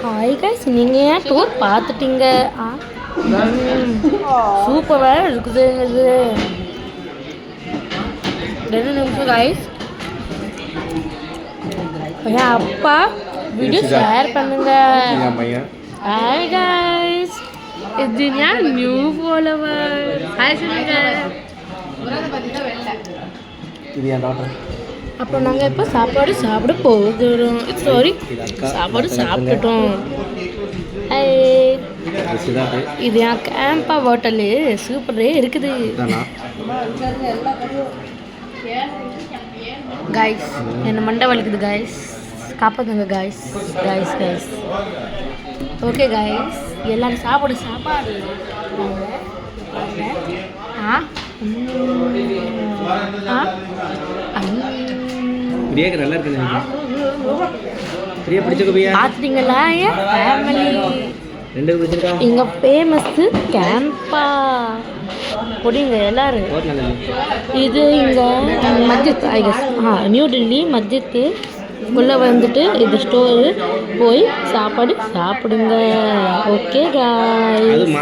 Hi guys, நீங்கள் ஏன் tour பார்த்துட்டீங்க? சூப்பராக இருக்குது இது. 2 நிமிஷம் கைஸ். என் அப்பா வீடியோ ஷேர் பண்ணுங்க. ஹாய் கைஸ், இது ஏன் நியூ ஃபாலோவர். ஹாய் சொல்லுங்க. அப்புறம் நாங்கள் இப்போ சாப்பாடு போகிறோம். சாரி, சாப்பாடு சாப்பிட்டுட்டோம். இது என் கேம்பா ஹோட்டலு சூப்பரே இருக்குது கைஸ். என்ன மண்டை வலிக்குது கைஸ், காப்பாத்துங்க கைஸ். ஓகே கைஸ், எல்லாரும் சாப்பாடு நல்லா இருக்குது. பார்த்தீங்களா என் ஃபேமிலி. இங்கே ஃபேமஸ்ஸு கேம்பா புடிங்க எல்லாரும். இது இங்கே மஸ்ஜித் நியூ டெல்லி மஸ்ஜித்து உள்ளே வந்துட்டு இது ஸ்டோரு போய் சாப்பாடு சாப்பிடுங்க. Okay guys.